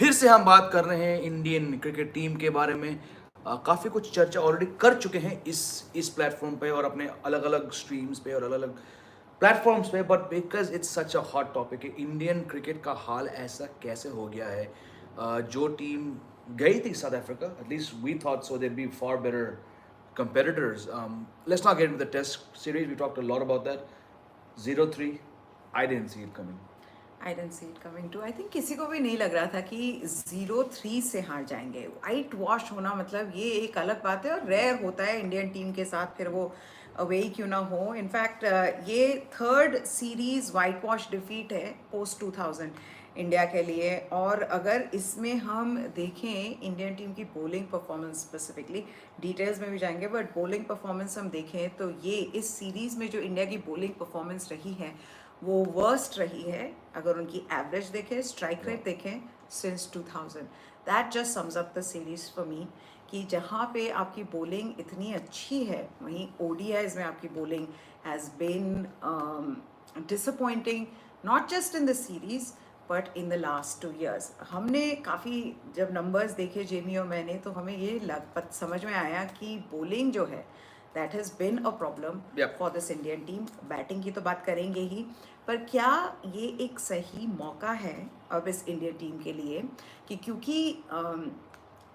फिर से हम बात कर रहे हैं इंडियन क्रिकेट टीम के बारे में। काफ़ी कुछ चर्चा ऑलरेडी कर चुके हैं इस प्लेटफॉर्म पे और अपने अलग अलग स्ट्रीम्स पे और अलग अलग प्लेटफॉर्म्स पे, but because it's such a hot topic है, इंडियन क्रिकेट का हाल ऐसा कैसे हो गया है। जो टीम गई थी South Africa, at least we thought so they'd be for better competitors. Let's not get into the test series. We talked a lot about that. 0-3. I didn't see it coming. I didn't see it coming too. I think किसी को भी नहीं लग रहा था कि 0-3 से हार जाएंगे। वाइट वॉश होना मतलब ये एक अलग बात है और रेयर होता है इंडियन टीम के साथ, फिर वो अवे ही क्यों ना हो। इनफैक्ट ये third series white wash defeat है पोस्ट 2000 इंडिया के लिए। और अगर इसमें हम देखें इंडियन टीम की बॉलिंग परफॉर्मेंस, स्पेसिफिकली डिटेल्स में भी जाएंगे, बट बॉलिंग परफॉर्मेंस हम देखें तो ये इस सीरीज़ में जो इंडिया की बॉलिंग परफॉर्मेंस रही है वो वर्स्ट रही है। अगर उनकी एवरेज देखें, स्ट्राइक रेट देखें, since 2000। That just sums up the series for me कि जहाँ पे आपकी बॉलिंग इतनी अच्छी है, वहीं ODIs में आपकी bowling has been disappointing, not just in the series but in the last 2 years। हमने काफ़ी जब नंबर्स देखे जेमी और मैंने, तो हमें ये समझ में आया कि बॉलिंग जो है that has been a problem for this Indian team. Batting की तो बात करेंगे ही, पर क्या ये एक सही मौका है अब इस इंडियन टीम के लिए कि क्योंकि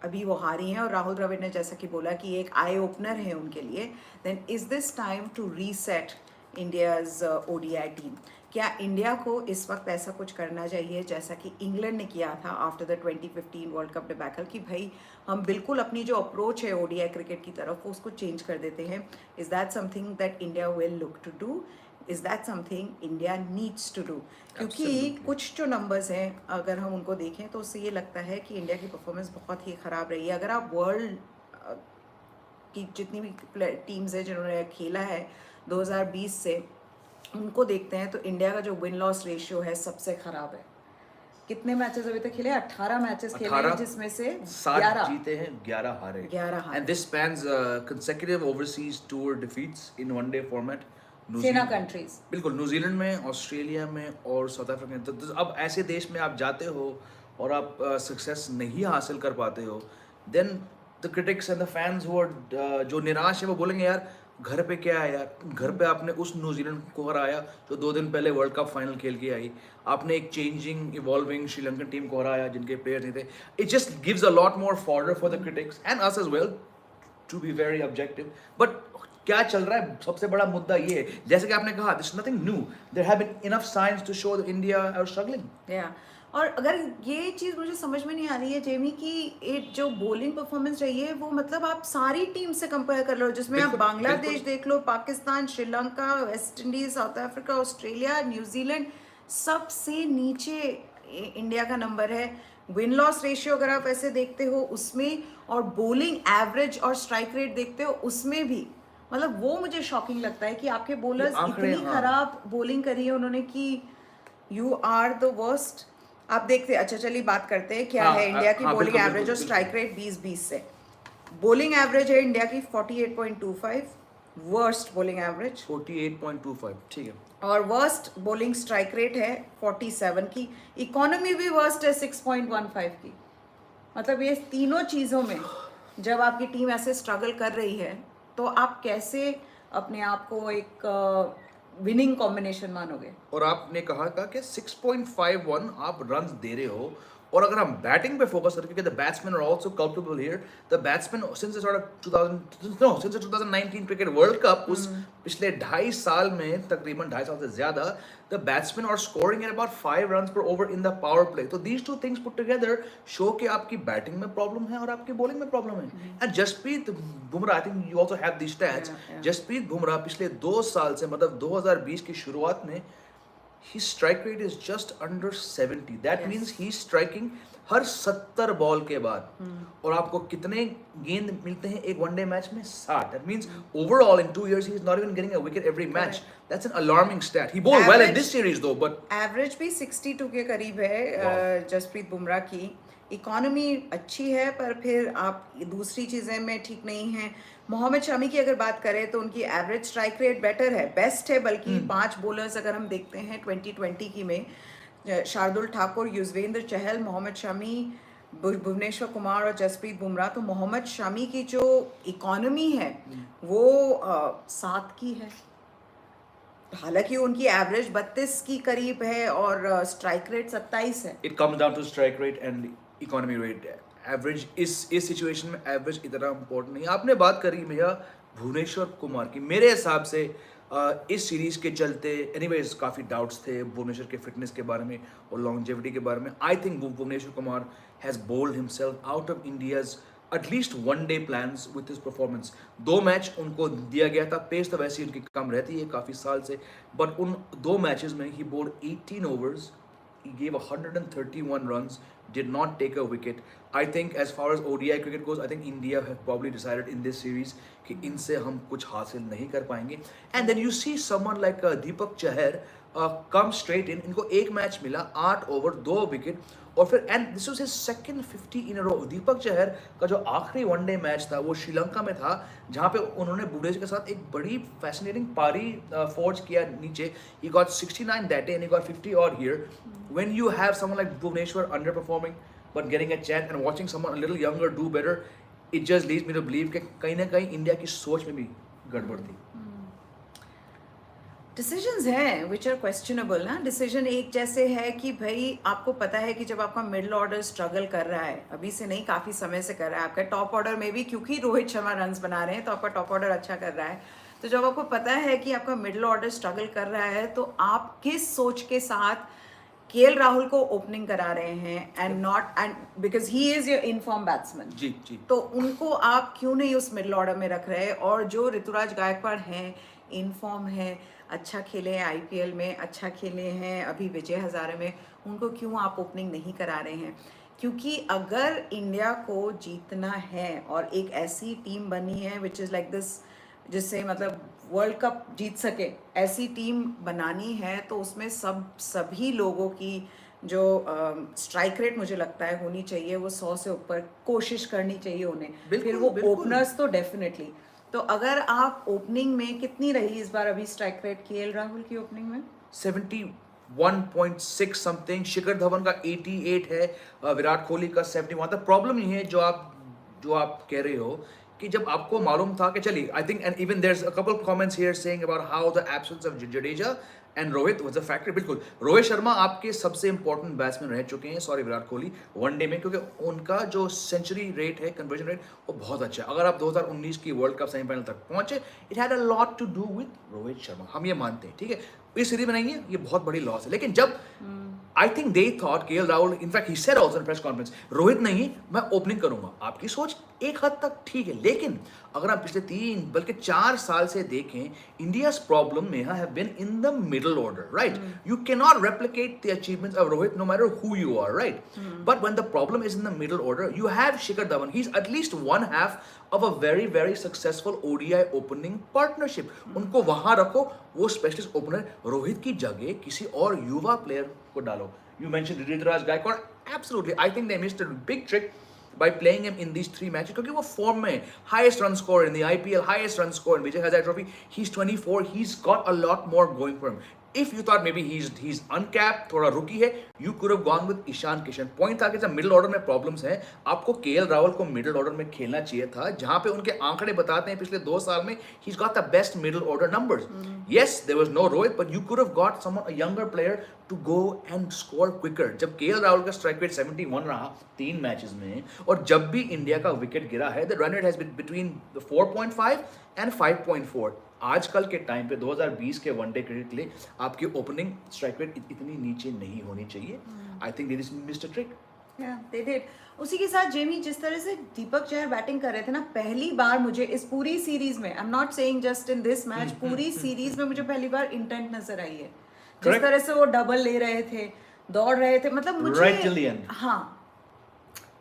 अभी वो हारी हैं और राहुल द्रविड़ ने जैसा कि बोला कि एक आई ओपनर है उनके लिए, then is this time to reset India's ODI team. क्या इंडिया को इस वक्त ऐसा कुछ करना चाहिए जैसा कि इंग्लैंड ने किया था after the 2015 world cup debacle, कि भाई हम बिल्कुल अपनी जो अप्रोच है ODI क्रिकेट की तरफ उसको चेंज कर देते हैं? Is that something that India will look to do? Is that something India needs to do? क्योंकि कुछ जो नंबर्स हैं अगर हम उनको देखें तो उससे ये लगता है कि इंडिया की परफॉर्मेंस बहुत ही ख़राब रही है। अगर आप वर्ल्ड की जितनी भी टीम्स है जिन्होंने खेला है 2020 से, उनको देखते हैं तो इंडिया का जो विन लॉस रेशियो है सबसे खराब है। कितने मैचेस अभी तक खेले? 18 मैचेस खेले हैं, जिसमें से 7 जीते हैं, 11 हारे। 11 हारे। And this spans consecutive overseas tour defeats in one day format. SENA countries, बिल्कुल, न्यूजीलैंड में, ऑस्ट्रेलिया में और साउथ अफ्रीका में। तो अब ऐसे देश में आप जाते हो और आप सक्सेस नहीं हासिल कर पाते हो, then the critics and the fans जो निराश है वो बोलेंगे यार घर पे क्या है यार, घर पे आपने उस न्यूजीलैंड को हराया जो 2 दिन पहले वर्ल्ड कप फाइनल खेल के आई, आपने एक चेंजिंग इवॉल्विंग श्रीलंकन टीम को हराया जिनके प्लेयर नहीं थे। It just gives a lot more fodder for the critics and us as well to be very objective. But क्या चल रहा है, सबसे बड़ा मुद्दा ये है, जैसे कि आपने कहा, this nothing new, there have been enough signs to show that India are struggling. या और अगर ये चीज़ मुझे समझ में नहीं आ रही है जेमी कि एक जो बॉलिंग परफॉर्मेंस रही है वो मतलब आप सारी टीम से कंपेयर कर लो, जिसमें आप बांग्लादेश देख लो, Pakistan, Sri Lanka, West Indies, South Africa, Australia, New Zealand, सबसे नीचे इंडिया का नंबर है। विन लॉस रेशियो अगर आप ऐसे देखते हो उसमें, और बॉलिंग एवरेज और स्ट्राइक रेट देखते हो उसमें भी, मतलब वो मुझे शॉकिंग लगता है कि आपके बॉलर्स इतनी खराब बॉलिंग करी है उन्होंने कि यू आर द वर्स्ट। आप देखते, अच्छा चलिए बात करते हैं क्या है इंडिया की बॉलिंग एवरेज और स्ट्राइक रेट 20-20 से। बॉलिंग एवरेज है इंडिया की 48.25, वर्स्ट बॉलिंग एवरेज 48.25, ठीक है, और वर्स्ट बॉलिंग स्ट्राइक रेट है 47 की। इकोनॉमी भी वर्स्ट है 6.15 की। मतलब ये तीनों चीज़ों में जब आपकी टीम ऐसे स्ट्रगल कर रही है तो आप कैसे अपने आप को एक विनिंग कॉम्बिनेशन मानोगे? और आपने कहा था कि 6.51 आप रन्स दे रहे हो, और अगर हम बैटिंग पे फोकस करें, क्योंकि the batsmen are also culpable here, the batsmen since since 2019 cricket world cup, उस पिछले 2.5 साल में, तकरीबन 2.5 साल से ज्यादा, the batsmen are scoring at about 5 runs पर over in the power play. तो these two things put together show कि आपकी बैटिंग में प्रॉब्लम है और आपकी बॉलिंग में प्रॉब्लम है। And Jasprit Bumrah, I think you also have the stats, Jasprit Bumrah पिछले 2 साल से, मतलब 2020 की शुरुआत में, his strike rate is just under 70. That means he's striking her 70 ball के बाद। और आपको कितने गेंद मिलते हैं एक वनडे मैच में? 60. That means overall in 2 years he is not even getting a wicket every match. That's an alarming stat. He bowled well in this series though, but average भी 62 के करीब है जसप्रीत बुमराह की। इकोनॉमी अच्छी है पर फिर आप दूसरी चीज़ें में ठीक नहीं हैं। मोहम्मद शमी की अगर बात करें तो उनकी एवरेज स्ट्राइक रेट बेटर है, बेस्ट है बल्कि। 5 बॉलर्स अगर हम देखते हैं 2020 की में, शार्दुल ठाकुर, युजवेंद्र चहल, मोहम्मद शमी, भुवनेश्वर कुमार और जसप्रीत बुमराह। तो मोहम्मद शमी की जो इकोनॉमी है वो 7 की है, हालांकि उनकी एवरेज 32 की करीब है और स्ट्राइक रेट 27 है। It comes down to strike rate and economy rate. Average इस सिचुएशन में एवरेज इतना इम्पोर्टेंट नहीं। आपने बात करी भैया भुवनेश्वर कुमार की, मेरे हिसाब से इस सीरीज के चलते एनीवेज काफ़ी डाउट्स थे भुवनेश्वर के फिटनेस के बारे में और लॉन्जेविटी के बारे में। I think Bhuvneshwar Kumar has bowled himself out of India's at least one day plans with his performance. 2 match उनको दिया गया था, पेस तो वैसे ही उनकी कम रहती है काफ़ी साल से, बट उन 2 मैचेस में ही bold 18 overs. He gave 131 runs, did not take a wicket. I think as far as ODI cricket goes, I think India have probably decided in this series कि इनसे हम कुछ हासिल नहीं कर पाएंगे. And then you see someone like Deepak Chahar come straight in. इनको एक मैच मिला, 8 over 2 wicket और फिर and this was his second 50 in a row. Deepak Chahar का जो आखिरी वनडे मैच था वो श्रीलंका में था, जहाँ पे उन्होंने भुवनेश्वर के साथ एक बड़ी फैसिनेटिंग पारी फोर्ज किया नीचे. He got 69 that day and he got 50 odd here. When you have someone like Bhuvneshwar underperforming but getting a chance and watching someone a little younger do better, it just leads me to believe कि कहीं ना कहीं India की सोच में भी गड़बड़ थी. डिसीजंस हैं विच आर क्वेश्चनेबल ना. डिसीजन एक जैसे है कि भाई आपको पता है कि जब आपका मिडिल ऑर्डर स्ट्रगल कर रहा है, अभी से नहीं काफ़ी समय से कर रहा है, आपका टॉप ऑर्डर में भी क्योंकि रोहित शर्मा रन्स बना रहे हैं तो आपका टॉप ऑर्डर अच्छा कर रहा है, तो जब आपको पता है कि आपका मिडिल ऑर्डर स्ट्रगल कर रहा है तो आप किस सोच के साथ केएल राहुल को ओपनिंग करा रहे हैं and because he is your in form batsman. जी जी. तो उनको आप क्यों नहीं उस मिडिल ऑर्डर में रख रहे? और जो ऋतुराज गायकवाड़ हैं, इनफॉर्म है, अच्छा खेले हैं आईपीएल में, अच्छा खेले हैं अभी विजय हजारे में, उनको क्यों आप ओपनिंग नहीं करा रहे हैं? क्योंकि अगर इंडिया को जीतना है और एक ऐसी टीम बनी है विच इज़ लाइक दिस, जिससे मतलब वर्ल्ड कप जीत सके, ऐसी टीम बनानी है, तो उसमें सभी लोगों की जो स्ट्राइक रेट मुझे लगता है होनी चाहिए वो 100 से ऊपर कोशिश करनी चाहिए उन्हें. फिर वो ओपनर्स तो डेफिनेटली. तो अगर आप ओपनिंग में कितनी रही इस बार अभी स्ट्राइक रेट केएल राहुल की ओपनिंग में? 71.6 समथिंग. शिखर धवन का 88 है, विराट कोहली का 71. तो प्रॉब्लम ये है जो आप कह रहे हो कि जब आपको मालूम था कि चलिए, I think and even there is a couple comments here saying about how the absence of Jadeja and Rohit was a factor. बिल्कुल, रोहित शर्मा आपके सबसे इंपॉर्टेंट बैट्समैन रह चुके हैं, सॉरी विराट कोहली, वनडे में, क्योंकि उनका जो सेंचुरी रेट है, कन्वर्जन रेट, वो बहुत अच्छा है. अगर आप 2019 की वर्ल्ड कप सेमीफाइनल तक पहुंचे, it had a lot to do with Rohit Sharma, हम ये मानते हैं. ठीक है, इस सीरीज में नहीं है, ये बहुत बड़ी लॉस है. लेकिन जब I think they thought KL Rahul, in fact he said also in press conference, Rohit नहीं मैं ओपनिंग करूंगा. आपकी सोच एक हद तक ठीक है, लेकिन अगर आप पिछले 3 बल्कि 4 साल से देखें, इंडियाज प्रॉब्लम में have been in the middle order, right? You can not replicate the achievements of Rohit no matter who you are, right? But when the problem is in the middle order, you have Shikhar Dhawan, he is at least one half of a very very successful ODI opening partnership. उनको वहां रखो, वो specialist opener. Rohit की जगह किसी और युवा player को डालो. You mentioned Rituraj Gaekwad, absolutely. I think they missed a big trick by playing him in these 3 matches, क्योंकि वो फॉर्म में, highest run scorer in the IPL, highest run scorer in Vijay Hazare Trophy. He's 24. He's got a lot more going for him. If you thought maybe he's uncapped, थोड़ा रुकी है, you could have gone with Ishan Kishan. Point था कि जब middle order में problems हैं, आपको KL Rahul को मिडिल ऑर्डर में खेलना चाहिए था, जहां पे उनके आंकड़े बताते हैं पिछले 2 साल में he's got the best middle order numbers. Yes, there was no Rohit, but you could have got someone, a younger player, to go and score quicker. जब केएल राहुल का स्ट्राइक रेट 71 रहा 3 मैचेस में, और जब भी इंडिया का wicket गिरा है, the run rate has been between 4.5 and 5.4. आजकल के टाइम पे 2020 के वनडे क्रिकेट के लिए आपकी ओपनिंग स्ट्राइक रेट इतनी नीचे नहीं होनी चाहिए. I think they missed a trick. They did. उसी के साथ जेमी, जिस तरह से दीपक चहर बैटिंग कर रहे थे ना, पहली बार मुझे इस पूरी सीरीज में, I am not saying just in this match, पूरी सीरीज में मुझे पहली बार इंटेंट नजर आई है. जिस तरह से वो डबल ले रहे थे, दौड़ रहे थे, मतलब मुझे हाँ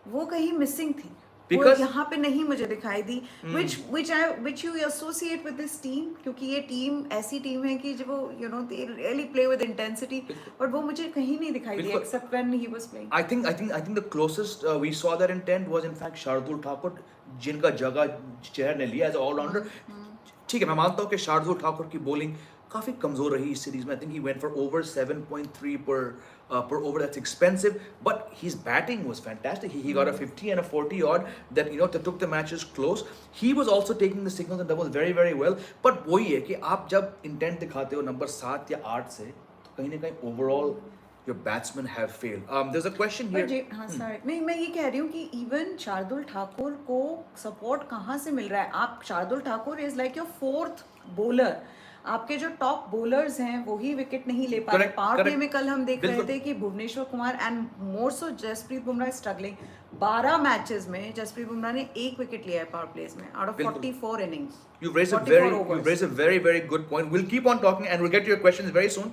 वो कहीं मिसिंग थी. Because यहाँ पे नहीं मुझे दिखाई दी, which you associate with this team, क्योंकि ये टीम ऐसी टीम है कि जब वो they really play with intensity, और वो मुझे कहीं नहीं दिखाई दी except when he was playing. I think the closest we saw that intent was in fact Shardul Thakur, जिनका जगह चहर ने लिया as an all-rounder. ठीक है, मैं मानता हूँ कि शार्दुल ठाकुर की बॉलिंग काफी कमजोर रही इस सीरीज में. I think he went for over 7.3 पर per over. That's expensive, but his batting was fantastic. He got a 50 and a 40 odd that that took the matches close. He was also taking the singles and doubles very very well. But वही है कि आप जब intent दिखाते हो number 7 या 8 से तो कहीं ना कहीं overall your batsmen have failed. There's a question here. हाँ sorry, मैं ये कह रही हूँ कि इवन शार्दुल ठाकुर को सपोर्ट कहाँ से मिल रहा है? आप Shardul Thakur is like your fourth bowler. आपके जो टॉप बॉलर्स हैं वो ही विकेट नहीं ले पा रहे. पावर प्ले में कल हम देख रहे थे कि Bhuvneshwar Kumar and more so Jasprit Bumrah struggling. 12 matches में जसप्रीत बुमराह ने 1 विकेट लिया है पावर प्लेस में out of 44 innings. You've raised a very very good point. We'll keep on talking and we'll get to your questions very soon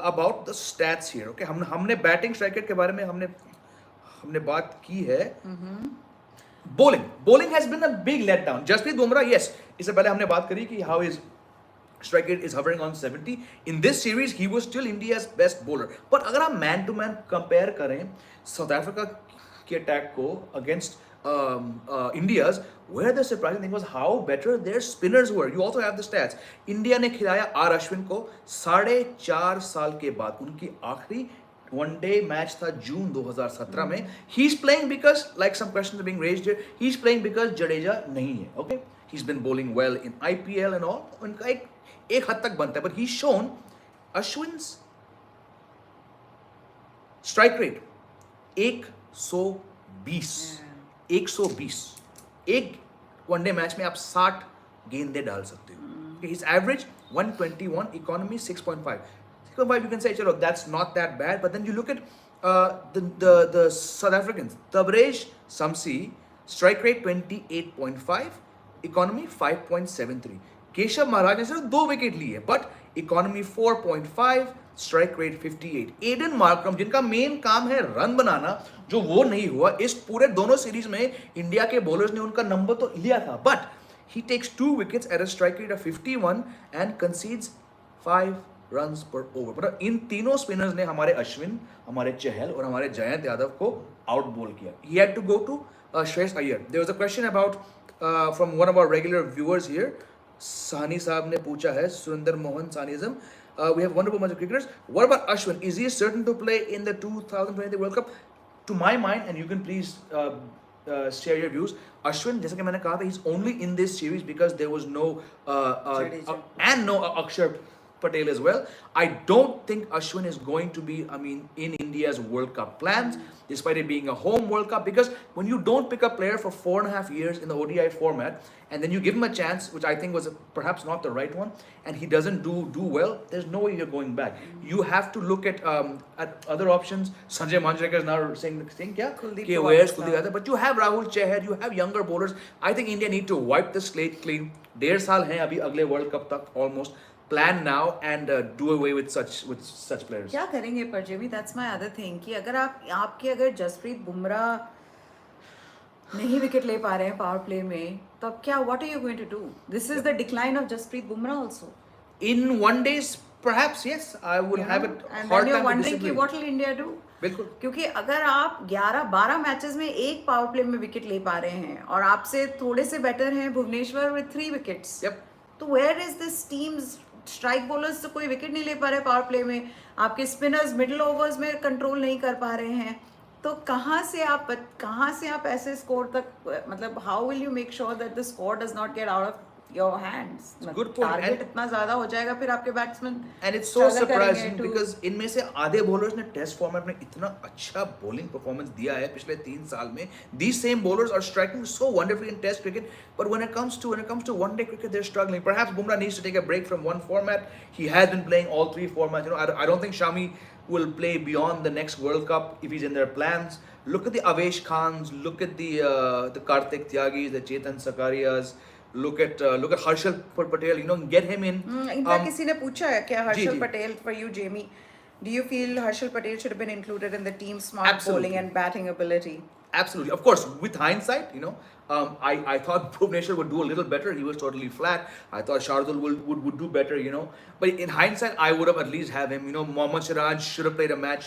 about the stats here. Okay, हमने batting strike rate के बारे में हमने बात की है. Bowling has been a big letdown. Jasprit Bumrah, yes, इससे पहले हमने बात करी कि how his strike rate is hovering on 70. In this series, he was still India's best bowler. But अगर आप man to man compare करें South Africa के attack को against India's, where the surprising thing was how better their spinners were. You also have the stats. India ने खिलाया R Ashwin को 4.5 साल के बाद. उनकी आखिरी one-day match था जून 2017 में. He's playing because, like some questions are being raised here, he's playing because Jadeja नहीं है. Okay, he's been bowling well in IPL and all. उनका एक हद तक बनता है, but he's shown Ashwin's strike rate 120. एक वनडे मैच में आप 60 गेंदें डाल सकते हो. His average 121, economy 6.5. 6.5 you can say chalo that's not that bad, but then you look at the South Africans. Tabraj Samsi strike rate 28.5, economy 5.73. Keshav Maharaj ने सिर्फ 2 wicket लिए but economy 4.5, strike rate 58. Aiden Markram जिनका main काम है run बनाना, जो वो नहीं हुआ. इस पूरे दोनों सीरीज में इंडिया के बॉलर्स ने उनका नंबर तो लिया था, but he takes 2 wickets at a strike rate of 51 and concedes 5 runs पर ओवर. मतलब इन तीनों स्पिनर्स ने हमारे अश्विन, हमारे चहल और हमारे जयंत यादव को आउट बॉल किया. He had to go to Shreyas Iyer. There was a question about from one of our regular viewers here. Sani साहब ने पूछा है, Surinder Mohan Sanism. We have wonderful bunch of cricketers. What about Ashwin? Is he certain to play in the 2023 World Cup? To my mind, and you can please share your views. Ashwin, जैसा कि मैंने कहा था, he's only in this series because there was no Akshar Patel as well. I don't think Ashwin is going to be, in India's World Cup plans, despite it being a home World Cup, because when you don't pick a player for 4.5 years in the ODI format, and then you give him a chance, which I think was perhaps not the right one, and he doesn't do well, there's no way you're going back. You have to look at other options. Sanjay Manjrekar is now saying kya? Where's Kuldeep? But you have Rahul Chahar, you have younger bowlers. I think India need to wipe the slate clean. 1.5 साल हैं अभी अगले World Cup तक almost. Plan now and do away with such players. क्या करेंगे पर Jamie? That's my other thing कि अगर अगर जसप्रीत बुमराह नहीं विकेट ले पा रहे हैं पावर प्ले में, तो अब क्या? What are you going to do? This is the decline of Jasprit Bumrah also. In one days, perhaps yes, I would have it. And then you're wondering कि what will India do? बिल्कुल. क्योंकि अगर आप 11-12 matches में एक power play में wicket ले पा रहे हैं और आपसे थोड़े से बेटर हैं भुवनेश्वर with 3 wickets. Yep. तो where is this team's strike bowlers तो कोई विकेट नहीं ले पा रहे पावर प्ले में. आपके स्पिनर्स मिडिल ओवर्स में कंट्रोल नहीं कर पा रहे हैं. तो कहाँ से आप ऐसे स्कोर तक, मतलब how will you make sure that the score does not get out of your hands? Target इतना ज्यादा हो जाएगा फिर आपके batsman. And it's so surprising because इनमें से आधे बॉलर्स ने टेस्ट फॉर्मेट में इतना अच्छा बॉलिंग परफॉर्मेंस दिया है पिछले 3 साल में. These same bowlers are striking so wonderfully in test cricket, but when it comes to one day cricket, they're struggling. Perhaps Bumrah needs to take a break from one format. He has been playing all 3 formats. I don't think Shami will play beyond the next World Cup if he's in their plans. Look at the Avesh Khans, look at the Karthik Tyagis, the Chetan Sakarias. Look at Harshal Patel. Get him in. इनका किसी ने पूछा है क्या Harshal Patel for you, Jamie? Do you feel Harshal Patel should have been included in the team's smart bowling and batting ability? Absolutely. Of course, with hindsight, I thought Bhuvneshwar would do a little better. He was totally flat. I thought Shardul would do better, But in hindsight, I would have at least have him. Mohammad Siraj should have played a match.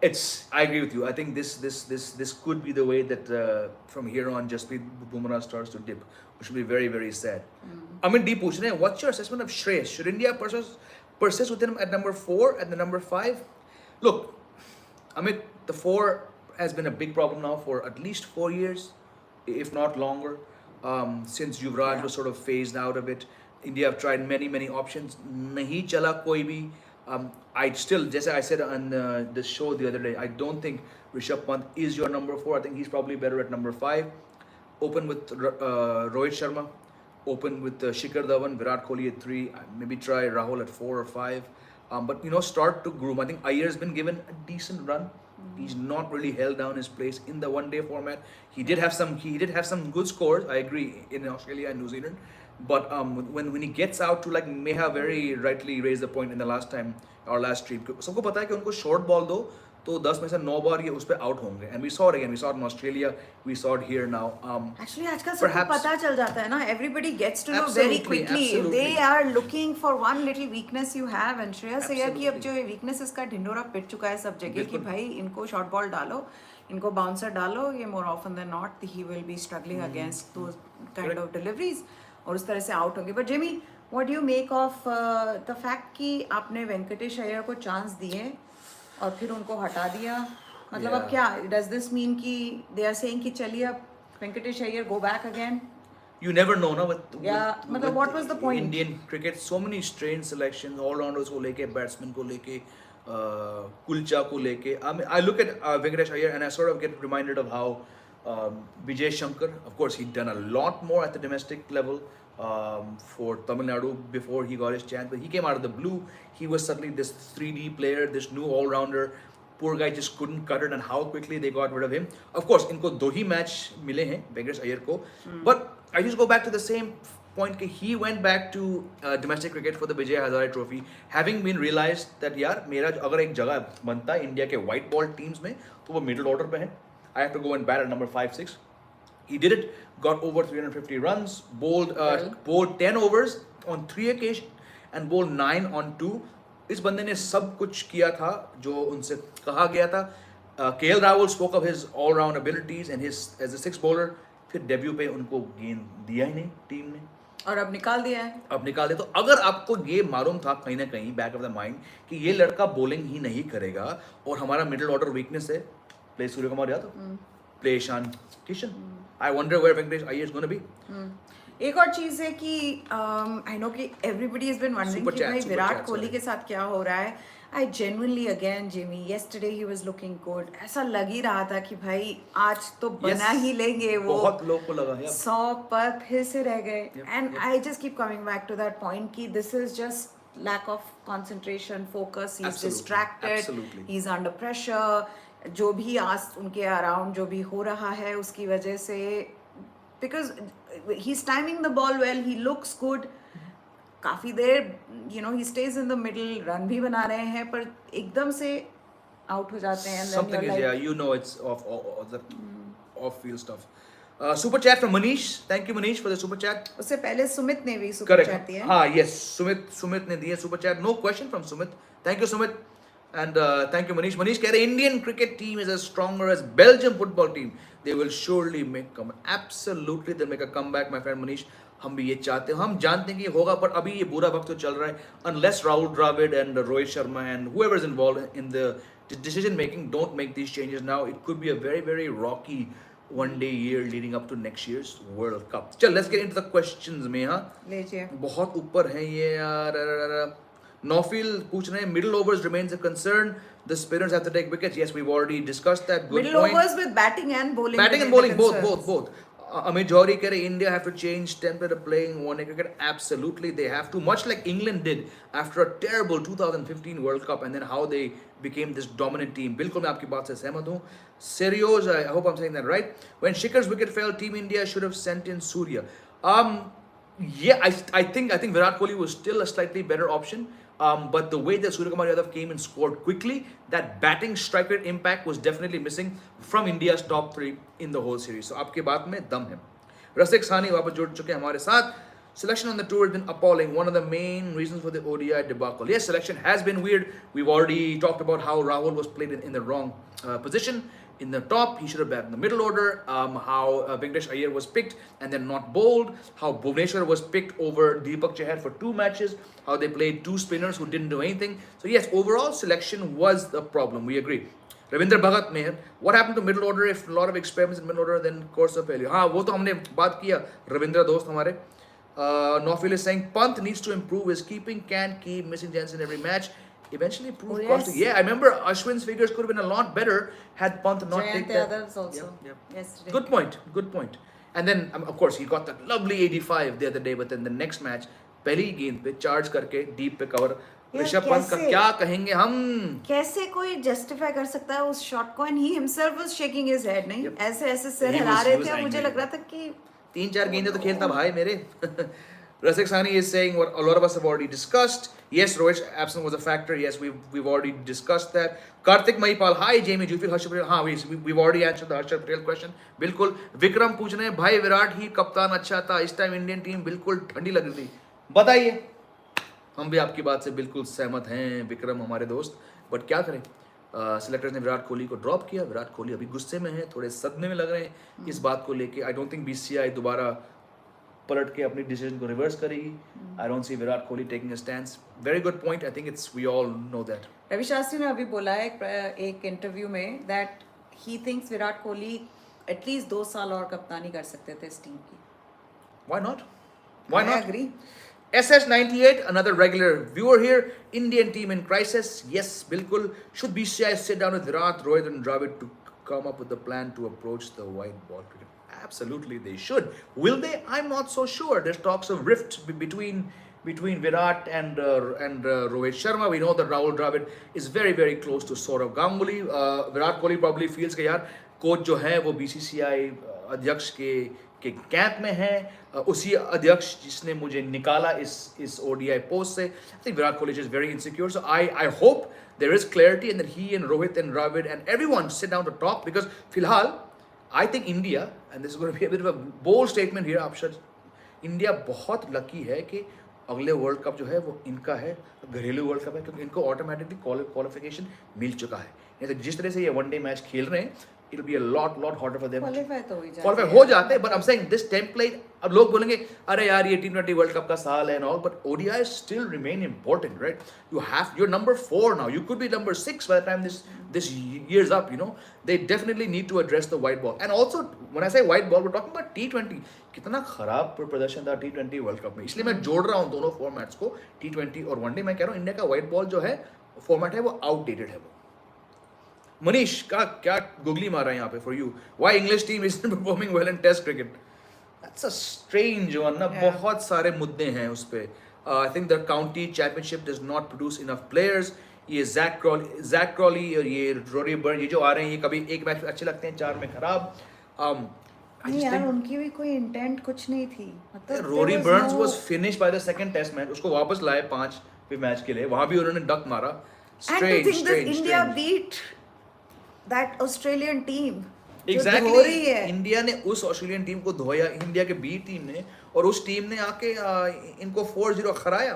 I agree with you. I think this could be the way that from here on, Jasprit Bumrah starts to dip, which will be very, very sad. Amin D पूछ रहे हैं, what's your assessment of Shreyas? Should India persist with him at number 4 and the number 5? Look, Amit, the four has been a big problem now for at least 4 years, if not longer, since Yuvraj Yeah. was sort of phased out of it. India have tried many, many options. Nahi chala koi bhi. I still, just I said on the show the other day, I don't think Rishabh Pant is your number four. I think he's probably better at number five. Open with Rohit Sharma. Open with Shikhar Dhawan, Virat Kohli at three. Maybe try Rahul at four or five. But start to groom. I think Iyer's been given a decent run. He's not really held down his place in the one-day format. He did have some good scores. I agree in Australia and New Zealand. But when he gets out to, like Meha very rightly raised the point in the last time our last stream, सबको पता है कि उनको short ball दो तो 10 में से 9 बार ये उस पे आउट होंगे. And we saw it again. We saw it in Australia. We saw it here now. Actually, आजकल सबको Perhaps पता चल जाता है ना. Everybody gets to know very absolutely, quickly. absolutely. They are looking for one little weakness you have. And Shreyas Iyer की अब Absolutely. जो ये weaknesses का ढिंडोरा पिट चुका है सब जगह कि बिल्कुल. भाई इनको short ball डालो, इनको bouncer डालो, ये more often than not he will be struggling against those kind Correct. of deliveries और उस तरह से out होंगे. But Jimmy, what do you make of the fact कि आपने वेंकटेश अय्यर को chance दिए और फिर उनको हटा दिया? मतलब अब Yeah. क्या does this mean कि they are saying कि चलिए अब Venkatesh Iyer go back again? You never know, ना Yeah, मतलब what was the point? Indian cricket, so many strange selections, all-rounders को लेके, batsmen को लेके, कुलचा को लेके. I look at Venkatesh Iyer and I sort of get reminded of how Vijay Shankar, of course, he'd done a lot more at the domestic level for Tamil Nadu before he got his chance, but he came out of the blue. He was suddenly this 3D player, this new all-rounder. Poor guy just couldn't cut it, and how quickly they got rid of him. Of course, इनको दो ही match मिले हैं वेंकटेश अय्यर को. But I just go back to the same point कि he went back to domestic cricket for the Vijay Hazare Trophy, having been realized that यार मेरा अगर एक जगह बनता है इंडिया के white ball teams में तो वो middle order पे है. I have to go and bat at number 5, 6. He did it, got over 350 runs, bowled 10 overs on 3 occasions and bowled 9 on 2. इस बंदे ने सब कुछ किया था जो उनसे कहा गया था. KL Rahul spoke of his all-round abilities and his as a six bowler. फिर डेब्यू पे उनको गेंद दिया ही नहीं टीम ने. और अब निकाल दिया है. अब निकाल दे. तो अगर आपको ये मालूम था कहीं ना कहीं बैक ऑफ द माइंड कि ये लड़का बॉलिंग ही नहीं करेगा और हमारा मिडिल ऑर्डर वीकनेस है, play Suryakumar Yadav, play Ishan Kishan, I wonder where Venkatesh Iyer is gonna be. एक और चीज है कि आई नो कि एवरीबडी हैज बीन वंडरिंग कि भाई विराट कोहली के साथ क्या हो रहा है. I genuinely again Jimmy yesterday he was looking good. ऐसा लग ही रहा था कि भाई आज तो बना ही लेंगे. वो बहुत लोग को लगा है 100 पर फिर से रह गए. And I just keep coming back to that point कि this is just lack of concentration, focus. He is distracted, he is under pressure. जो भी आज उनके अराउंड जो भी हो रहा है उसकी वजह से, because he's timing the ball well, he looks good. काफी देर he stays in the middle, run भी बना रहे हैं पर एकदम से आउट हो जाते हैं. Something is, yeah, it's off field stuff. Super chat from Manish. Thank you Manish for the super chat. उससे पहले सुमित ने भी super chat दिया. हाँ, yes, सुमित ने दिया super chat. No question from Sumit. Thank you Sumit. And thank you Manish. Manish कह रहे Indian cricket team is as stronger as Belgium football team. They will surely make comeback. Absolutely they'll make a comeback, my friend Manish. हम भी ये चाहते हैं, हम जानते हैं कि ये होगा, पर अभी ये बुरा वक्त तो चल रहा है. Unless Rahul Dravid and Rohit Sharma and whoever is involved in the decision making don't make these changes now, it could be a very very rocky one-day year leading up to next year's World Cup. चल, let's get into the questions में. हाँ, लीजिए. बहुत ऊपर है ये यार. Nofil पूछ रहे हैं middle overs remains a concern. The spinners have to take wickets. Yes, we've already discussed that. Good Middle point. overs with batting and bowling. Batting and bowling, both. Amit Johri कह रहे India have to change template of playing one-day cricket. Absolutely, they have to. Much like England did after a terrible 2015 World Cup, and then how they became this dominant team. बिल्कुल मैं आपकी बात से सहमत हूँ. Serios, I hope I'm saying that right. When Shikhar's wicket fell, Team India should have sent in Surya. Yeah, I think Virat Kohli was still a slightly better option. But the way that Surya Kumar Yadav came and scored quickly, that batting strike rate impact was definitely missing from India's top 3 in the whole series. So आपके बात में दम है. रसिक सानी वापस जुड़ चुके हैं हमारे साथ. Selection on the tour has been appalling. One of the main reasons for the ODI debacle. Yes, selection has been weird. We've already talked about how Rahul was played in the wrong position. in the top. He should have batted in the middle order. How Venkatesh Iyer was picked and then not bowled. How Bhuvneshwar was picked over Deepak Chahar for 2 matches. How they played 2 spinners who didn't do anything. So yes, overall selection was the problem. We agree. Ravindra भगत में what happened to middle order if a lot of experiments in middle order then course of failure. हाँ वो तो हमने बात किया रविंद्र दोस्त हमारे. Nofil is saying Pant needs to improve his keeping, can't keep missing chances in every match. Eventually proved costly. Yeah, I remember Ashwin's figures could have been a lot better had Pant not taken that. Others also. Yes. Good point. Good point. And then of course he got that lovely 85 the other day, but then the next match पहली गेंद पे charge करके deep पे cover. Rishabh Pant का क्या कहेंगे हम? कैसे कोई जस्टिफाई कर सकता है उस शॉट को? And he himself was shaking his head. नहीं ऐसे ऐसे सिर हिला रहे थे. मुझे लग रहा था कि 3-4 गेंदें तो खेलता भाई मेरे. Rasik Sani is saying what a lot of us have already discussed. Yes, Rohit's absence was a factor. Yes, we've already discussed that. Karthik Mahipal, hi Jamie, do you feel Harshad Patel? हाँ we've already answered the Harshad Patel question. बिल्कुल. विक्रम पूछ रहे हैं भाई विराट ही कप्तान अच्छा था. इस टाइम इंडियन टीम बिल्कुल ठंडी लग रही थी. बताइए. हम भी आपकी बात से बिल्कुल सहमत हैं विक्रम हमारे दोस्त. बट क्या करें? सिलेक्टर्स ने विराट कोहली को ड्रॉप किया. विराट कोहली अभी गुस्से में है, थोड़े सदमे में लग रहे हैं इस बात को लेके. आई डोंट थिंक बीसीसीआई दोबारा पलट के अपनी डिसीजन को रिवर्स करेगी. I don't see Virat Kohli taking a stand. Very good point. I think it's we all know that. Ravi Shastri ने अभी बोला है एक इंटरव्यू में that he thinks Virat Kohli at least 2 साल और कप्तानी कर सकते थे इस टीम की. Why not? Why not? I agree. SS98, another regular viewer here. Indian team in crisis. Yes, bilkul. Should BCI sit down with Virat, Rohit and Dravid to come up with a plan to approach the white ball cricket? Absolutely, they should. Will they? I'm not so sure. There's talks of rift between Virat and Rohit Sharma. We know that Rahul Dravid is very close to Saurav Ganguly. Virat Kohli probably feels कि यार coach जो है वो BCCI अध्यक्ष के camp में है. उसी अध्यक्ष जिसने मुझे निकाला इस ODI पोस्ट से. I think Virat Kohli is very insecure. So I hope there is clarity and that he and Rohit and Dravid and everyone sit down to talk, because फिलहाल I think India, and this is going to be a bit of a bold statement here, Abshad, India बहुत lucky है कि अगले world cup जो है वो इनका है, घरेलू वर्ल्ड कप है, क्योंकि इनको ऑटोमेटिकली क्वालिफिकेशन मिल चुका है. नहीं तो जिस तरह से ये वनडे मैच खेल रहे हैं, it'll be a lot harder for them. Qualify हो जाते हैं, but I'm saying this template. अब लोग बोलेंगे अरे यार ये T20 वर्ल्ड कप का साल है and all, but ODIs still remain important, right? You're number 4 now. You could be number 6 by the time this year's up. You know, they definitely need to address the white ball. And also when I say white ball, we're talking about T20. कितना खराब प्रदर्शन था T20 world cup में, इसलिए मैं जोड़ रहा हूँ दोनों फॉर्मेट्स को, T20 और वनडे. मैं कह रहा हूँ इंडिया का व्हाइट बॉल जो है फॉर्मेट है वो आउटडेटेड है. वो मनीष का क्या गुगली मारा है यहाँ पे for you. Why English team is performing well in test cricket? That's a strange one ना. बहुत सारे मुद्दे हैं उस पे. I think the county championship does not produce enough players. ये जैक क्रॉली और ये रोरी बर्न ये जो आ रहे हैं, ये कभी एक मैच में अच्छे लगते हैं, 4 में खराब. नहीं यार उनकी भी कोई इंटेंट कुछ नहीं थी. मतलब Rory Burns was finished by the second test match. उसको वापस लाए 5वें मैच के लिए, वहां भी उन्होंने डक मारा. Strange. India beat that Australian team. Exactly. India ने उस ऑस्ट्रेलियन टीम को धोया, इंडिया के बी टीम ने, और उस टीम ने आके इनको 4-0 खराया.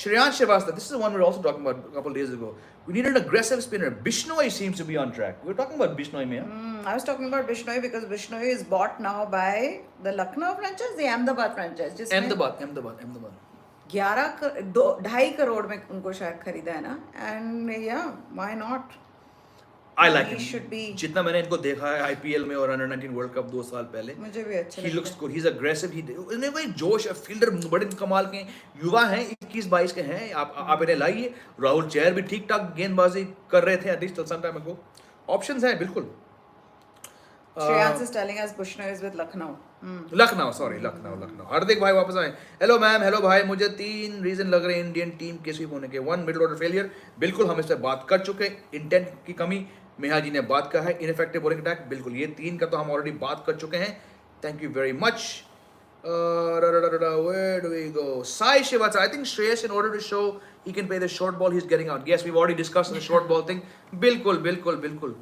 Shreyansh Srivastava, this is the one we were also talking about a couple of days ago. We need an aggressive spinner. Bishnoi seems to be on track. We were talking about Bishnoi, man. I was talking about Bishnoi because Bishnoi is bought now by the Lucknow franchise, the Ahmedabad franchise. Ahmedabad. 2.5 crore में उनको शायद खरीदा है ना. And yeah, why not? I like him. जितना मैंने इनको देखा है IPL में और अंडर-19 वर्ल्ड कप 2 साल पहले, मुझे भी अच्छा लगता है. He looks good. He's aggressive. इनमें कोई जोश है. फील्डर बड़े कमाल के युवा हैं, 21-22 के हैं. आप इन्हें लाइए. राहुल चहर भी ठीक ठाक गेंदबाजी कर रहे थे at least some time ago. Options हैं बिल्कुल. Shreyansh is telling us Bishnoi is with Lucknow. Lucknow. हार्दिक भाई वापस आए. Hello ma'am. हेलो भाई. मुझे 3 रीजन लग रहे हैं इंडियन टीम के स्वीप होने के. 1 मिडिल ऑर्डर फेलियर, बिल्कुल हम इस पर बात कर चुके हैं. इंटेंट की कमी, मेहा जी ने बात कहा है. इनफेक्टिव बॉलिंग अटैक, बिल्कुल ये 3 का तो हम ऑलरेडी बात कर चुके हैं. Thank you very much. Where do we go? Sai Shivatsa, I think Shreyas, in order to show he can play the short ball, he's getting out. Yes, we've already discussed the short ball thing. बिल्कुल.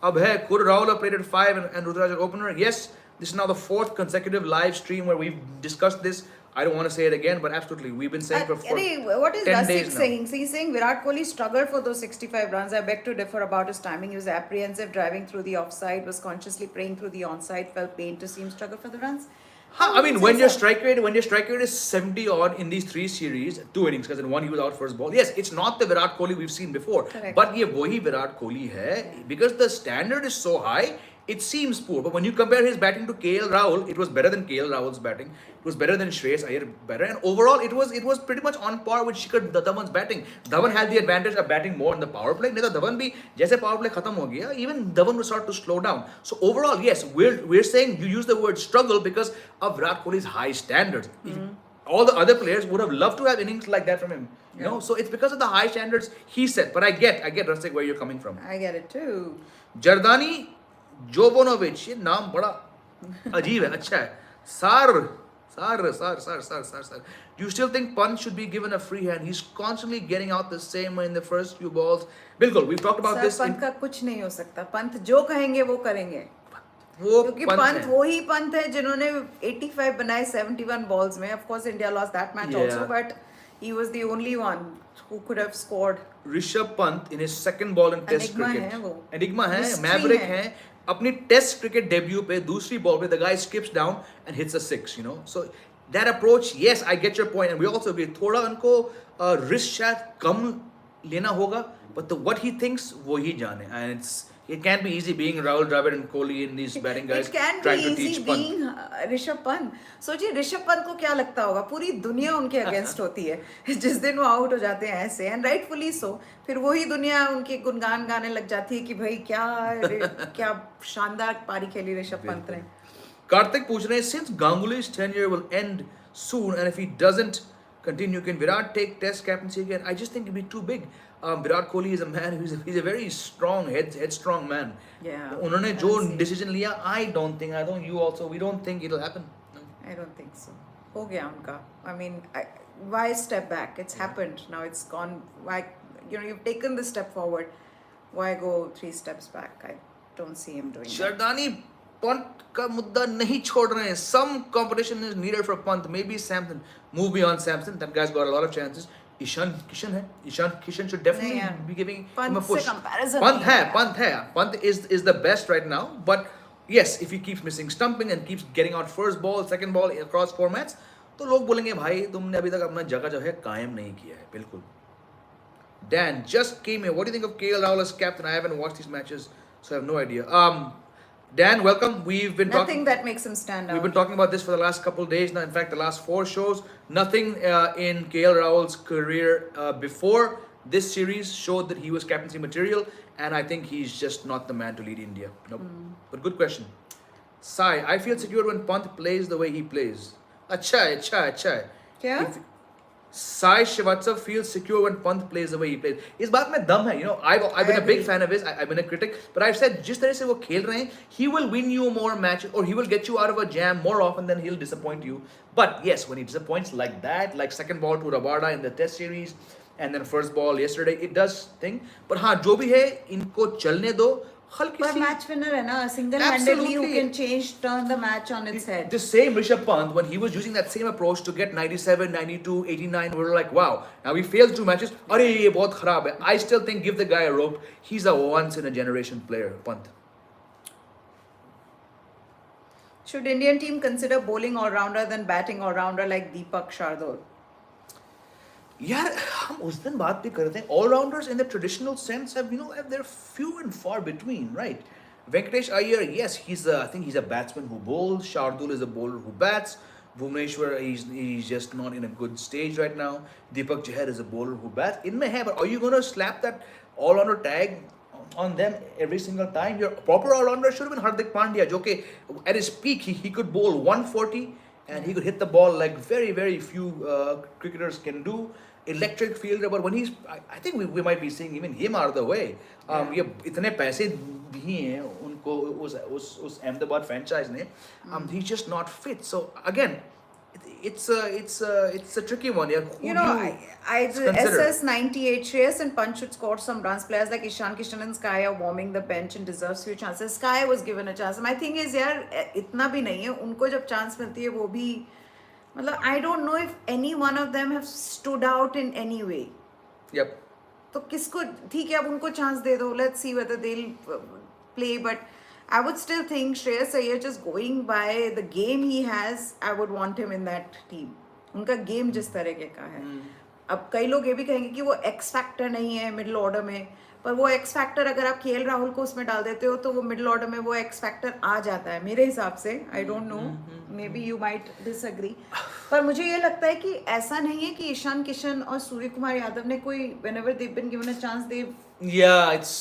अब है, could Rahul have played at 5 and Rudraj at opener? Yes, this is now the 4th consecutive live stream where we've discussed this. I don't want to say it again, but absolutely, we've been saying for What is 10 Rasik days now. saying? So he's saying Virat Kohli struggled for those 65 runs. I beg to differ about his timing. He was apprehensive driving through the offside, was consciously praying through the onside, felt pain to see him struggle for the runs. Huh, How I would you mean, say when your so? strike rate is 70 odd in these three series, two innings, because in one he was out first ball. Yes, it's not the Virat Kohli we've seen before, Correct. but ये वही Virat Kohli है, because the standard is so high. It seems poor, but when you compare his batting to KL Rahul, it was better than KL Rahul's batting. It was better than Shreyas Iyer, better, and overall it was pretty much on par with Shikhar Dhawan's batting. Dhawan had the advantage of batting more in the power play. नहीं तो धवन भी जैसे power play खत्म हो गया, even Dhawan will start to slow down. So overall, yes, we're saying you use the word struggle because of Virat Kohli's high standards. All the other players would have loved to have innings like that from him. You know, so it's because of the high standards he set. But I get Rasik where you're coming from. I get it too. जर्दानी जोबोनोविच, ये नाम बड़ा अजीब है, अच्छा है. Sar. Do you still think Pant should be given a free hand? He's constantly getting out the same way in the first few balls. बिल्कुल, we've talked about sir this. Pant का कुछ नहीं हो सकता. पंत जो कहेंगे वो करेंगे. वो क्योंकि पंत पंत है. वही पंत है जिन्होंने 85 बनाए 71 बॉल्स में. Of course India lost that match also, but he was the only one who could have scored. Rishabh Pant in his second ball in Test Enigma cricket. है वो. Enigma है, Mystery Maverick है. है. अपनी टेस्ट क्रिकेट डेब्यू पे दूसरी ball पे the guy skips down and hits a six, you know. So that approach, yes, I get your point, and we also agree. थोड़ा उनको रिस्क शायद कम लेना होगा, but what he thinks वो ही जाने, and it can't be easy being Rahul Dravid and Kohli and these batting guys It can be trying to easy teach Pant. being Rishabh Pant. सोचिए ऋषभ पंत को क्या लगता होगा. पूरी दुनिया उनके अगेंस्ट होती है. जिस दिन वो आउट हो जाते हैं ऐसे, एंड राइटफुली सो, फिर वही दुनिया उनके गुणगान गाने लग जाती है कि भाई क्या शानदार पारी खेली ऋषभ पंत ने. कार्तिक पूछ रहे हैं, since Ganguly's tenure will end soon and if he doesn't continue, can Virat take Test captaincy again? I just think it'd be too big. Virat Kohli is a man he's a very strong headstrong man. Yeah. उन्होंने I जो don't see. decision लिया, I don't you also, we don't think it'll happen. No. I don't think so. हो गया उनका. I mean, why step back? It's happened. Now it's gone. Why, you've taken the step forward. Why go 3 steps back? I don't see him doing that. शर्दानी Pant का मुद्दा नहीं छोड़ रहे हैं. Some competition is needed for Pant. Maybe Samson. Move beyond Samson. That guy's got a lot of chances. Ishan Kishan है. Ishan Kishan should definitely नहीं यार. be giving Pant him a push. से comparison Pant नहीं है. Pant is the best right now. But yes, if he keeps missing stumping and keeps getting out first ball, second ball across formats, तो लोग बोलेंगे भाई तुमने अभी तक अपना जगह जो है कायम नहीं किया है. बिल्कुल. Dan just came here. What do you think of KL Rahul as captain? I haven't watched these matches, so I have no idea. Dan, welcome. We've been Nothing talking. that makes him stand out. We've been talking about this for the last couple of days now. In fact, the last 4 shows. Nothing in KL Rahul's career before this series showed that he was captaincy material, and I think he's just not the man to lead India. Nope. But good question. Sai, I feel secure when Pant plays the way he plays. अच्छा है. क्या? Sai Srivastav feels secure when Pant plays the way he plays. इस बात में दम है, you know. I've been a big fan of his. I've been a critic, but I've said जिस तरह से वो खेल रहे हैं, he will win you more matches, or he will get you out of a jam more often than he'll disappoint you. But yes, when he disappoints like that, like second ball to Rabada in the Test series, and then first ball yesterday, it does thing. But हाँ, जो भी है, इनको चलने दो. हल्की पर सी match winner है ना, single handedly who Absolutely. can change turn the match on its head. The same Rishabh Pant, when he was using that same approach to get 97, 92, 89, we were like, wow. Now we failed 2 matches. अरे ये बहुत खराब है. I still think give the guy a rope. He's a once in a generation player, Pant. Should Indian team consider bowling all-rounder than batting all-rounder like Deepak Shardul? यार हम उस दिन बात भी कर रहे थे. All-rounders in the traditional sense have, they're few and far between, right? Venkatesh Iyer, yes, I think he's a batsman who bowls. Shardul is a bowler who bats. Bhuvneshwar, he's just not in a good stage right now. Deepak Chahar is a bowler who bats. इनमें है, but are you going to slap that all-rounder tag on them every single time? Your proper all-rounder should have been Hardik Pandya, जो कि at his peak he could bowl 140 and he could hit the ball like very, very few cricketers can do. Electric fielder, but when I think we might be seeing even him out of the way. ये इतने पैसे दिए हैं उनको उस Ahmedabad franchise ने. He's just not fit. So again, it's a tricky one. Yeah, I SS 98. Shreyas and Pant should score some runs. Players like Ishan Kishan and Sky are warming the bench and deserves few chances. Sky was given a chance. My thing is यार इतना भी नहीं है. उनको जब chance मिलती है वो भी मतलब I don't know if any one of them have stood out in any way. Yep. तो किसको ठीक है अब उनको चांस दे दो, let's see whether they play, but I would still think Shreyas Iyer just going by the game he has, I would want him in that team. उनका game जिस तरह का है. अब कई लोग ये भी कहेंगे कि वो एक्स फैक्टर नहीं है मिडिल ऑर्डर में, पर वो एक्स फैक्टर अगर आप केएल राहुल को उसमें डाल देते हो तो वो मिडिल ऑर्डर में वो एक्स फैक्टर आ जाता है मेरे हिसाब से. I don't know, may be you might disagree, पर मुझे ये लगता है कि ऐसा नहीं है कि ईशान किशन और सूर्य कुमार यादव ने कोई whenever they've been given a chance they. Yeah, it's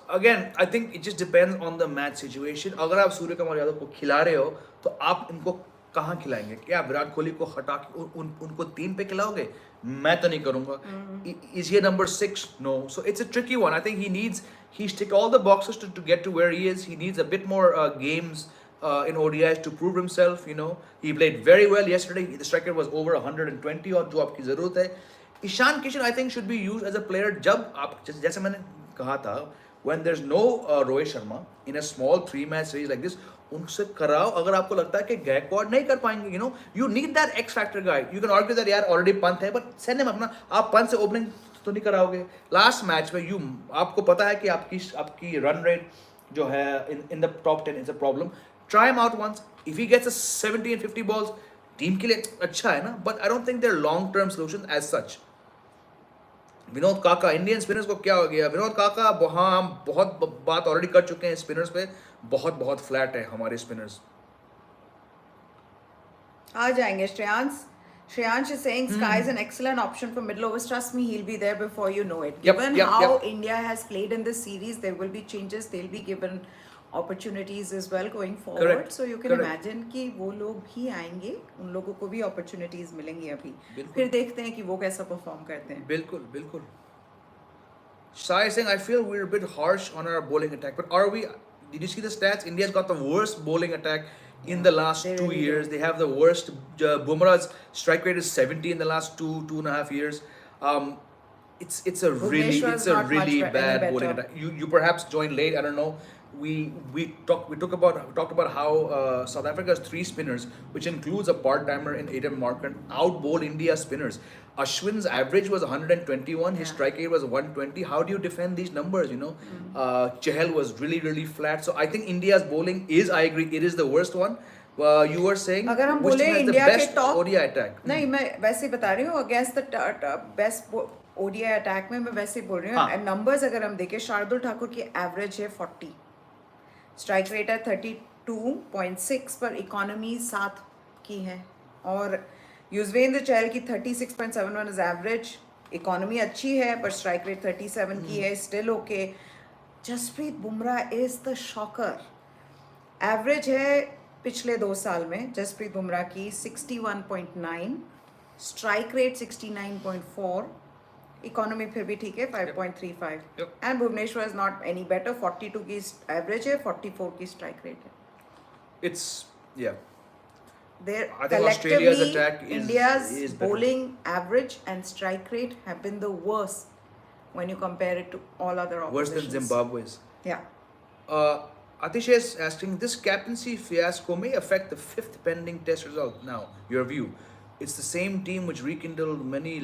again, I think it just depends on the match situation. अगर आप सूर्य कुमार यादव को खिला रहे हो तो आप इनको कहाँ खिलाएंगे? क्या विराट कोहली को हटा के उनको 3 पे खिलाओगे? मैं तो नहीं करूंगा. Is he a number 6? No. So it's a tricky one. I think he's ticked all the boxes to get to where he is. He needs a bit more games in ODIs to prove himself. You know, he played very well yesterday. The striker was over 120 और जो आपकी जरूरत है. Ishan Kishan I think should be used as a player जब आप जैसे मैंने कहा था, when there's no Rohit Sharma in a small 3-match series like this, उनसे कराओ. अगर आपको लगता है कि गायकवाड नहीं कर पाएंगे, you know, you need that X factor guy. You can argue that यार already पंत है, but send him अपना. आप पंत से ओपनिंग तो नहीं कराओगे. लास्ट मैच में आपको पता है कि आपकी रन रेट जो है in the top 10 is a problem. Try him out once. If he gets a 70 and 50 balls, team के लिए अच्छा है ना, but I don't think they're long term solutions as such. Vinod काका, इंडियन स्पिनर्स को क्या हो गया? विनोद काका, हाँ हम बहुत बात ऑलरेडी कर चुके हैं स्पिनर्स पे. बहुत फ्लैट है हमारे स्पिनर्स. आ जाएंगे. Shreyansh is saying Sky is an excellent option for middle overs. Trust me, he'll be there before you know it. Yep, Given yep, how yep. India has played in this series, there will be changes. They'll be given opportunities as well going forward. Correct. So you can Correct. imagine कि वो लोग भी आएंगे, उन लोगों को भी opportunities मिलेंगी अभी. बिल्कुल. फिर देखते हैं कि वो कैसा perform करते हैं. बिल्कुल. Sai is saying, I feel we're a bit harsh on our bowling attack, but are we? Did you see the stats? India's got the worst bowling attack in the last they 2 really years. do. They have the worst. Bumrah's strike rate is 70 in the last two and a half years. It's a really Bhuvneshwar's not much really any bad better. bowling attack. You perhaps joined late. I don't know. We talked about how South Africa's 3 spinners, which includes a part-timer in Aiden Markran, outbowled India's spinners. Ashwin's average was 121. His strike rate was 120. How do you defend these numbers? You know, Chahal was really flat. So I think India's bowling is, I agree, it is the worst one. You were saying अगर हम which बोले team has the India के best top ODI attack? नहीं, मैं वैसे ही बता रही हूँ. Against the best ODI attack में मैं वैसे ही बोल रही हूँ. नंबर्स अगर हम देखें, शार्दुल ठाकुर की एवरेज है 40, स्ट्राइक रेट है 32.6 पर इकोनॉमी 7 की है, और युजवेंद्र चहल की 36.71 इज एवरेज. इकोनॉमी अच्छी है पर स्ट्राइक रेट 37 की है, still okay. Jasprit Bumrah is the shocker. Average है पिछले 2 साल में जसप्रीत बुमराह की 61.9, स्ट्राइक रेट 69.4, इकोनॉमी फिर भी ठीक है 5.35. And Bhuvneshwar is not any better. 42 की एवरेज है, 44 की स्ट्राइक रेट है. It's yeah. Their I think Australia's collectively, attack is India's better. bowling average and strike rate have been the worst when you compare it to all other Worse oppositions. than Zimbabwe's. Yeah. Atish is asking, this captaincy fiasco may affect the 5th pending test result. Now, your view. It's the same team which rekindled many's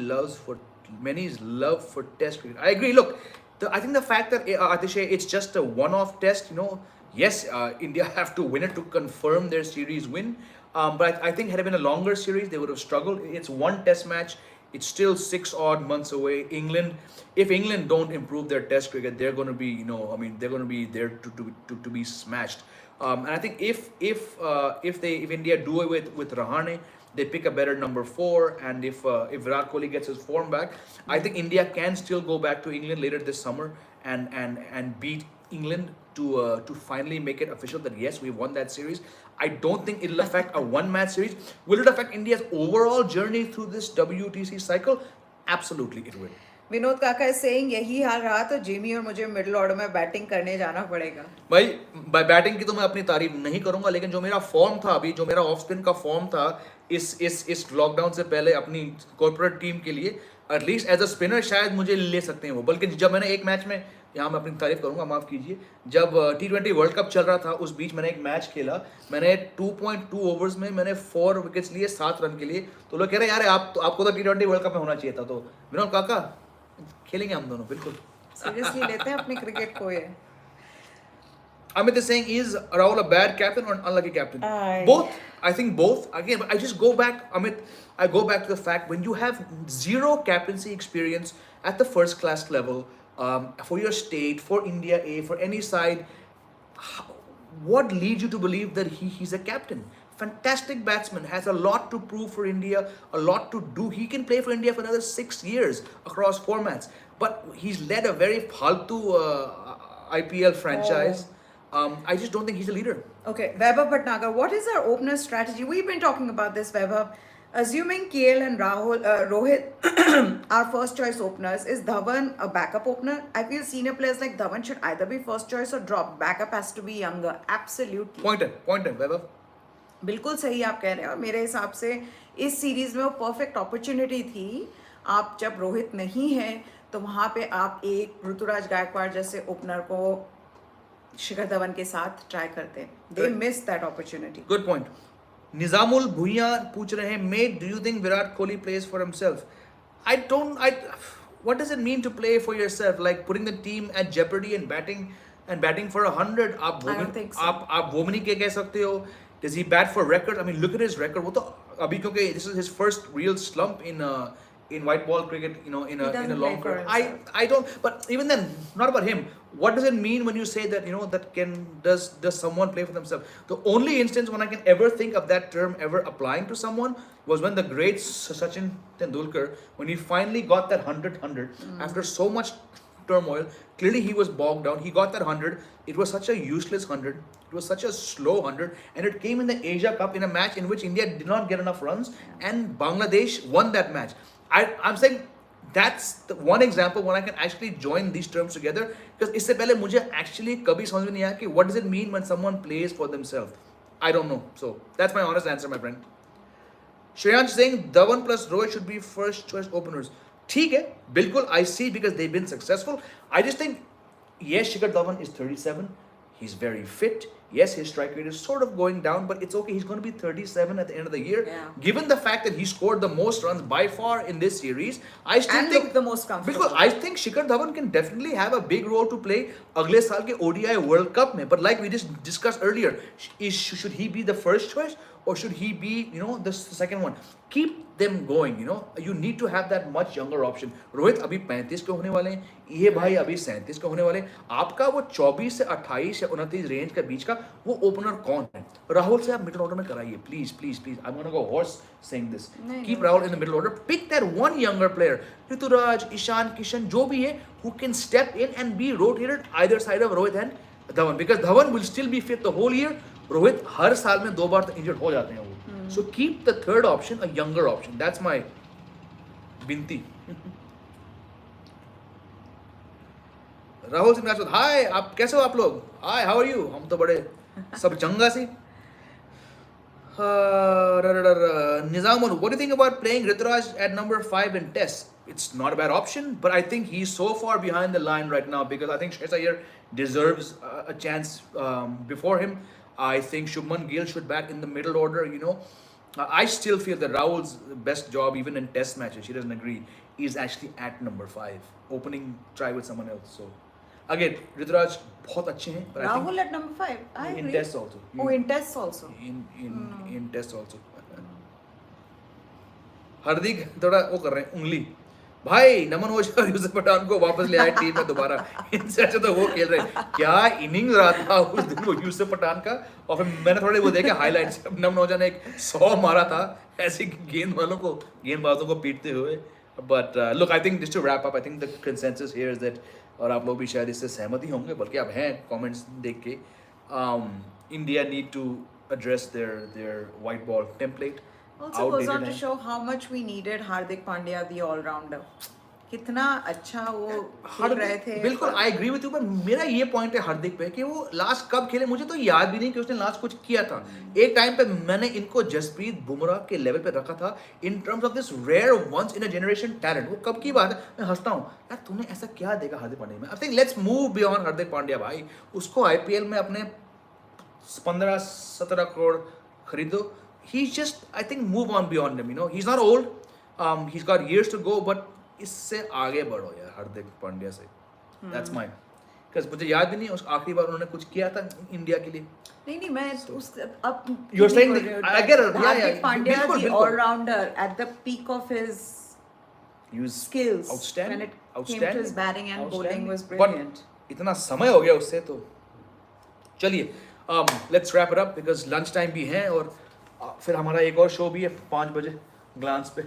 love for test cricket. I agree. Look, I think the fact that Atish, it's just a one-off test, you know. Yes, India have to win it to confirm their series win. But I think had it been a longer series, they would have struggled. It's one test match. It's still 6 odd months away. If England don't improve their test cricket, they're going to be, you know, I mean, they're going to be there to be smashed. And I think if India do it with Rahane, they pick a better number 4, and if Virat Kohli gets his form back, I think India can still go back to England later this summer and beat England to finally make it official that yes, we won that series. I don't think it'll affect a one-match series. Will it affect India's overall journey through this WTC cycle? Absolutely, it will. Vinod काका is saying यही हाल रहा तो Jimmy और मुझे middle order में batting करने जाना पड़ेगा. भाई बैटिंग की तो मैं अपनी तारीफ नहीं करूंगा, लेकिन जो मेरा फॉर्म था अभी, जो मेरा ऑफ स्पिन का फॉर्म था इस लॉकडाउन से पहले अपनी कॉर्पोरेट टीम के लिए, एटलीस्ट एज अ स्पिनर शायद मुझे ले सकते हैं वो. बल्कि जब मैंने एक मैच में यहाँ मैं अपनी तारीफ करूंगा, माफ कीजिए, जब T20 वर्ल्ड कप चल रहा था उस बीच मैंने एक मैच खेला, मैंने 2.2 ओवर्स में मैंने 4 विकेट्स लिए 7 रन के लिए। तो लोग कह रहे हैं यार आपको तो T20 वर्ल्ड कप में होना चाहिए था। तो विनोद काका खेलेंगे हम दोनों बिल्कुल। सीरियसली लेते हैं अपने क्रिकेट को ये। Amit is saying, is Rahul a bad captain or an unlucky captain? Both. I think both. Again, but I just go back, Amit, I go back to the fact when you have zero captaincy experience at the first class level, for your state, for India A, for any side, what leads you to believe that he's a captain? Fantastic batsman, has a lot to prove for India, a lot to do. He can play for India for another 6 years across formats. But he's led a very faltu IPL franchise. I just don't think he's a leader. Okay, Vaibhav Bhatnagar, what is our opener strategy? We've been talking about this, Vaibhav. Assuming KL and Rohit are first choice openers, is Dhawan a backup opener? I feel senior players like Dhawan should either be first choice or drop. Backup has to be younger. Absolutely. Point him, Vaibhav. बिल्कुल सही आप कह रहे हैं और मेरे हिसाब से इस सीरीज में वो परफेक्ट अपॉर्चुनिटी थी। आप जब रोहित नहीं है तो वहाँ पे आप एक ऋतुराज गायकवाड़ जैसे ओपनर को शिखर धवन के साथ ट्राई करते। They miss that opportunity. Good point. Nizamul Bhuiya पूछ रहे हैं, mate do you think Virat Kohli plays for himself? I what does it mean to play for yourself, like putting the team at jeopardy and batting for 100? आप वो नहीं कह सकते हो। Does he bat for record? I mean, look at his record. वो तो अभी क्योंकि this is his first real slump in white ball cricket, you know, in a long career. I don't. But even then, not about him. What does it mean when you say that, you know, does someone play for themselves? The only instance when I can ever think of that term ever applying to someone was when the great Sachin Tendulkar, when he finally got that 100 after so much turmoil. Clearly he was bogged down. He got that 100. It was such a useless 100. It was such a slow 100, and it came in the Asia Cup in a match in which India did not get enough runs, and Bangladesh won that match. I'm saying that's the one example when I can actually join these terms together, because इससे पहले मुझे actually कभी समझ में नहीं आया कि what does it mean when someone plays for themselves. I don't know. So that's my honest answer, my friend. Shreyansh saying Dhawan plus Rohit should be first choice openers. ठीक है, बिल्कुल, I see, because they've been successful. I just think, yes, Shikhar Dhawan is 37. He's very fit. Yes, his strike rate is sort of going down, but it's okay. He's going to be 37 at the end of the year. Yeah. Given the fact that he scored the most runs by far in this series, I still think the most comfortable. Because I think Shikhar Dhawan can definitely have a big role to play अगले साल के ODI World Cup में. But like we just discussed earlier, should he be the first choice or should he be, you know, the second one? Keep them going, you know. You need to have that much younger option. Rohit अभी 35 के होने वाले हैं, ये भाई अभी 37 के होने वाले हैं। आपका वो 24 से 28 या 29 रेंज के बीच का वो ओपनर कौन है? राहुल से आप मिडिल ऑर्डर में कराइए, please please please. I am gonna go hoarse saying this. Keep Rahul in the middle order. Pick that one younger player, Ruturaj, Ishan Kishan, जो भी है, who can step in and be rotated either side of Rohit and Dhawan, because Dhawan will still be fit the whole year. Rohit हर साल में 2 बार तो injured हो जाते हैं वो। So keep the third option a younger option. That's my binti. Rahul Singh Rajput, हाय, आप कैसे हो आप लोग? हाय, हाउ आर यू? हम तो बड़े सब चंगा सी। Nizamul, what do you think about playing Rituraj at number 5 in Test? It's not a bad option, but I think he's so far behind the line right now, because I think Shreyas Iyer deserves a chance before him. I think Shubman Gill should bat in the middle order, you know. I still feel that Rahul's best job, even in Test matches, he doesn't agree, is actually at number 5. Opening try with someone else. So, again, Rituraj बहुत अच्छे हैं. But Rahul at number 5. I agree. In Test also. In Test also. In Test also. हार्दिक थोड़ा वो कर रहे हैं उंगली। भाई नमन ओझा और यूसुफ पठान को वापस ले आए टीम में दोबारा। इनसे अच्छा तो वो खेल रहे हैं। क्या इनिंग्स रहा था उस दिन वो यूसुफ पठान का। और फिर मैंने थोड़े वो देखे हाइलाइट्स, नमन ओझा ने एक 100 मारा था ऐसे गेंदबाजों को पीटते हुए। But look, I think just to wrap up, I think the consensus here is that, और आप लोग भी शायद इससे सहमत ही होंगे, बल्कि आप हैं कमेंट्स देख के, India need to address their white ball template. Also goes on to show how much we needed Hardik Pandya, the all-rounder. कितना अच्छा वो खेल रहे थे। बिल्कुल आई एग्री विथ यू, पर मेरा ये पॉइंट है हार्दिक पे कि वो लास्ट कब खेले मुझे तो याद भी नहीं कि उसने लास्ट कुछ किया था। एक टाइम पे मैंने इनको जसप्रीत बुमराह के लेवल पे रखा था in terms of this rare once in a generation talent. वो कब की बात है, मैं हंसता हूँ यार तूने ऐसा क्या देखा हार्दिक पांड्या में। I think let's move beyond Hardik Pandya भाई। उसको आईपीएल में अपने 15-17 करोड़ खरीदो। He just I think move on beyond him, you know he is not old, he is got years to go, but इससे आगे बढ़ो यार हार्दिक पांड्या से। दैट्स माय, बिकॉज़ मुझे याद भी नहीं उस आखिरी बार उन्होंने कुछ किया था इंडिया के लिए। नहीं मैं उस अब You're saying that- I get it, yeah, Hardik yeah, Pandya बिल्कुल, the बिल्कुल। all-rounder at the peak of his He was skills outstanding, when it came to outstanding, his batting and bowling was outstanding. brilliant. But इतना समय हो गया उससे तो चलिए let's wrap it up because lunch time भी है और फिर हमारा एक और शो भी है 5 बजे ग्लांस पे।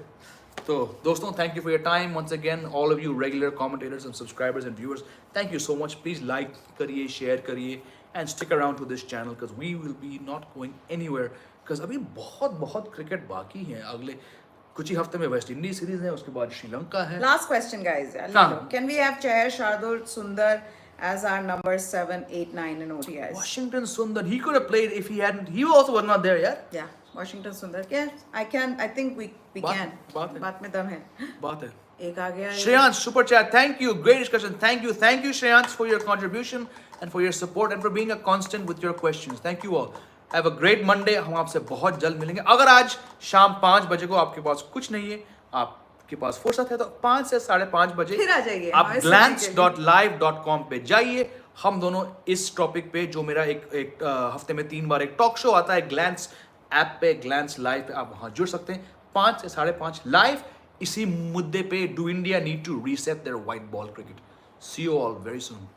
तो दोस्तों thank you for your time once again all of you regular commentators and subscribers and viewers, thank you so much. Please like करिए, शेयर करिए and stick around to this channel because we will be not going anywhere because अभी बहुत बहुत cricket बाकी है। अगले कुछ ही हफ्ते में वेस्ट इंडीज सीरीज है, उसके बाद श्रीलंका है। Last question, guys. हाँ. Can we have Chahar Shardul Sundar as our number 7, 8, 9 in ODIs? Washington Sundar, he could have played if he hadn't. He also was not there, yeah. Yeah, Washington Sundar. Yeah, I think we can. बात है। बात में दम है। बात है। एक आ गया है। Shreyans, super chat. Thank you. Great discussion. Thank you, Shreyans, for your contribution and for your support and for being a constant with your questions. Thank you all. Have a great Monday. हम आपसे बहुत जल्द मिलेंगे। अगर आज शाम 5 बजे को आपके पास कुछ नहीं है, आपके पास फुर्सत है तो 5 से 5:30 बजे फिर आ जाइए। आप glance.live.com पे जाइए। हम दोनों इस टॉपिक पे जो मेरा एक हफ्ते में 3 बार एक टॉक शो आता है ग्लैंस ऐप पे, ग्लैंस लाइव पे, आप वहाँ जुड़ सकते हैं 5 से 5:30 लाइव इसी मुद्दे पे, do India need to reset their white ball cricket. See you all very soon.